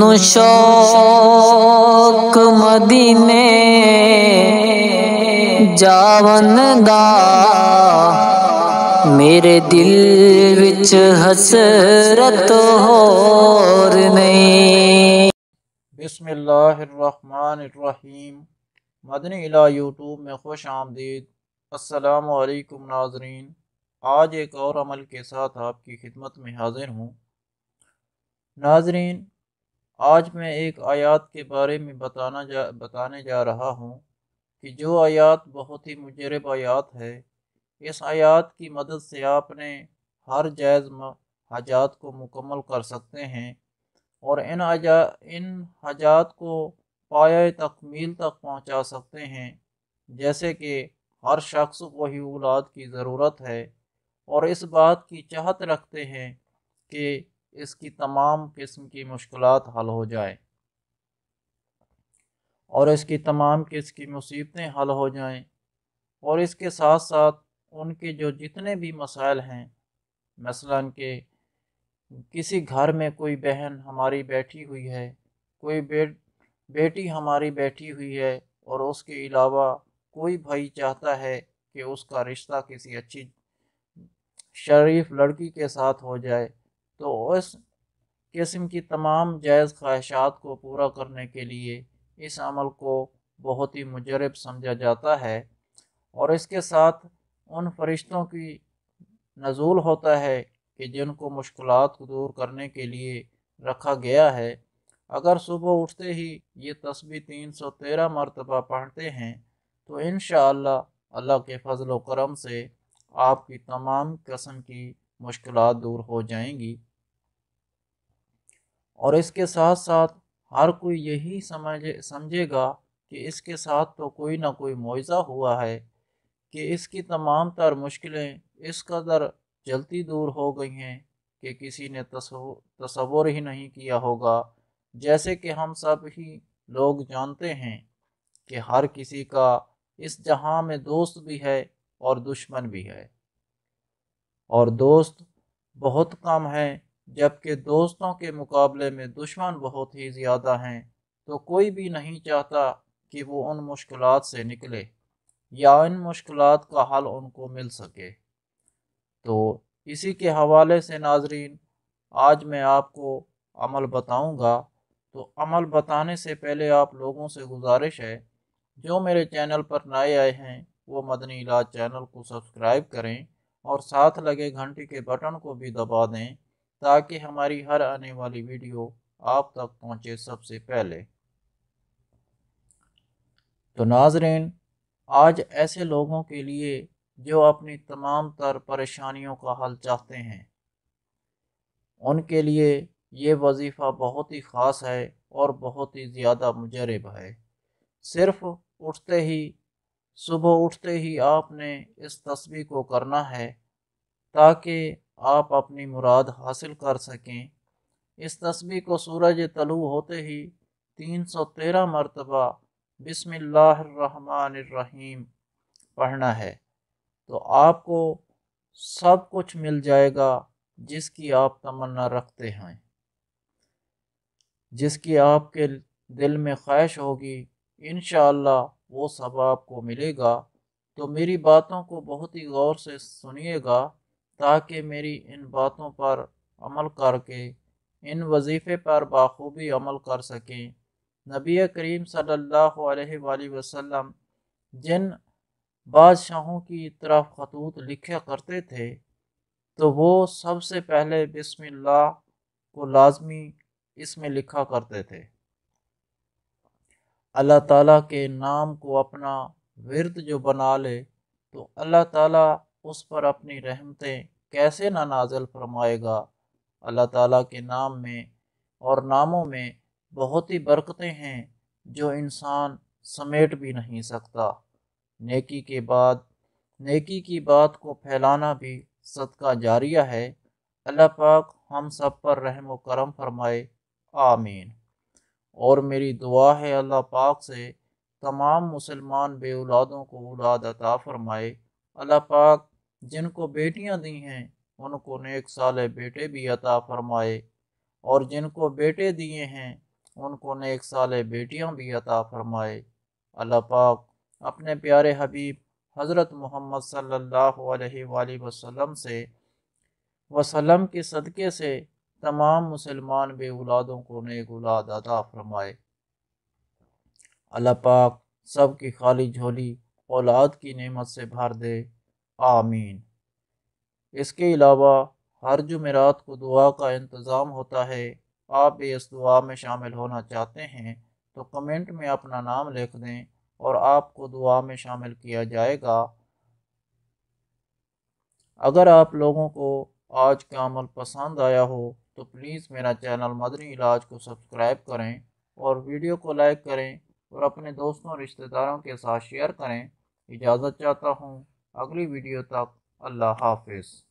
منو شوق مدینے جاون دا میرے دل وچ حسرت ہور نہیں۔ بسم اللہ الرحمن الرحیم۔ مدنی الہ یوٹیوب میں خوش آمدید۔ السلام علیکم ناظرین، آج ایک اور عمل کے ساتھ آپ کی خدمت میں حاضر ہوں۔ ناظرین، آج میں ایک آیات کے بارے میں بتانے جا رہا ہوں کہ جو آیات بہت ہی مجرب آیات ہے۔ اس آیات کی مدد سے آپ نے ہر جائز حاجات کو مکمل کر سکتے ہیں اور ان حاجات کو پایۂ تکمیل تک پہنچا سکتے ہیں، جیسے کہ ہر شخص کو ہی اولاد کی ضرورت ہے اور اس بات کی چاہت رکھتے ہیں کہ اس کی تمام قسم کی مشکلات حل ہو جائیں اور اس کی تمام قسم کی مصیبتیں حل ہو جائیں، اور اس کے ساتھ ساتھ ان کے جو جتنے بھی مسائل ہیں، مثلاً کہ کسی گھر میں کوئی بہن ہماری بیٹھی ہوئی ہے، کوئی بیٹی ہماری بیٹھی ہوئی ہے اور اس کے علاوہ کوئی بھائی چاہتا ہے کہ اس کا رشتہ کسی اچھی شریف لڑکی کے ساتھ ہو جائے، تو اس قسم کی تمام جائز خواہشات کو پورا کرنے کے لیے اس عمل کو بہت ہی مجرب سمجھا جاتا ہے، اور اس کے ساتھ ان فرشتوں کی نزول ہوتا ہے کہ جن کو مشکلات کو دور کرنے کے لیے رکھا گیا ہے۔ اگر صبح اٹھتے ہی یہ تسبیح 313 مرتبہ پڑھتے ہیں تو انشاءاللہ اللہ کے فضل و کرم سے آپ کی تمام قسم کی مشکلات دور ہو جائیں گی، اور اس کے ساتھ ساتھ ہر کوئی یہی سمجھے گا کہ اس کے ساتھ تو کوئی نہ کوئی معجزہ ہوا ہے کہ اس کی تمام تر مشکلیں اس قدر جلدی دور ہو گئی ہیں کہ کسی نے تصور ہی نہیں کیا ہوگا۔ جیسے کہ ہم سب ہی لوگ جانتے ہیں کہ ہر کسی کا اس جہاں میں دوست بھی ہے اور دشمن بھی ہے، اور دوست بہت کم ہیں جبکہ دوستوں کے مقابلے میں دشمن بہت ہی زیادہ ہیں، تو کوئی بھی نہیں چاہتا کہ وہ ان مشکلات سے نکلے یا ان مشکلات کا حل ان کو مل سکے۔ تو اسی کے حوالے سے ناظرین، آج میں آپ کو عمل بتاؤں گا۔ تو عمل بتانے سے پہلے آپ لوگوں سے گزارش ہے، جو میرے چینل پر نئے آئے ہیں وہ مدنی علاج چینل کو سبسکرائب کریں اور ساتھ لگے گھنٹی کے بٹن کو بھی دبا دیں تاکہ ہماری ہر آنے والی ویڈیو آپ تک پہنچے سب سے پہلے۔ تو ناظرین، آج ایسے لوگوں کے لیے جو اپنی تمام تر پریشانیوں کا حل چاہتے ہیں، ان کے لیے یہ وظیفہ بہت ہی خاص ہے اور بہت ہی زیادہ مجرب ہے۔ صرف صبح اٹھتے ہی آپ نے اس تسبیح کو کرنا ہے تاکہ آپ اپنی مراد حاصل کر سکیں۔ اس تسبیح کو سورج طلوع ہوتے ہی 313 مرتبہ بسم اللہ الرحمن الرحیم پڑھنا ہے، تو آپ کو سب کچھ مل جائے گا جس کی آپ تمنا رکھتے ہیں، جس کی آپ کے دل میں خواہش ہوگی، انشاءاللہ وہ سب آپ کو ملے گا۔ تو میری باتوں کو بہت ہی غور سے سنیے گا تاکہ میری ان باتوں پر عمل کر کے ان وظیفے پر بخوبی عمل کر سکیں۔ نبی کریم صلی اللہ علیہ وآلہ وسلم جن بادشاہوں کی طرف خطوط لکھا کرتے تھے تو وہ سب سے پہلے بسم اللہ کو لازمی اس میں لکھا کرتے تھے۔ اللہ تعالیٰ کے نام کو اپنا ورد جو بنا لے تو اللہ تعالیٰ اس پر اپنی رحمتیں کیسے نہ نازل فرمائے گا۔ اللہ تعالیٰ کے نام میں اور ناموں میں بہت ہی برکتیں ہیں جو انسان سمیٹ بھی نہیں سکتا۔ نیکی کی بات کو پھیلانا بھی صدقہ جاریہ ہے۔ اللہ پاک ہم سب پر رحم و کرم فرمائے، آمین۔ اور میری دعا ہے اللہ پاک سے تمام مسلمان بے اولادوں کو اولاد عطا فرمائے۔ اللہ پاک جن کو بیٹیاں دی ہیں ان کو نیک صالح بیٹے بھی عطا فرمائے، اور جن کو بیٹے دیے ہیں ان کو نیک صالح بیٹیاں بھی عطا فرمائے۔ اللہ پاک اپنے پیارے حبیب حضرت محمد صلی اللہ علیہ وآلہ وسلم کے صدقے سے تمام مسلمان بے اولادوں کو نیک اولاد عطا فرمائے۔ اللہ پاک سب کی خالی جھولی اولاد کی نعمت سے بھر دے، آمین۔ اس کے علاوہ ہر جمعرات کو دعا کا انتظام ہوتا ہے۔ آپ بھی اس دعا میں شامل ہونا چاہتے ہیں تو کمنٹ میں اپنا نام لکھ دیں اور آپ کو دعا میں شامل کیا جائے گا۔ اگر آپ لوگوں کو آج کا عمل پسند آیا ہو تو پلیز میرا چینل مدنی علاج کو سبسکرائب کریں اور ویڈیو کو لائک کریں اور اپنے دوستوں رشتہ داروں کے ساتھ شیئر کریں۔ اجازت چاہتا ہوں، اگلی ویڈیو تک اللہ حافظ۔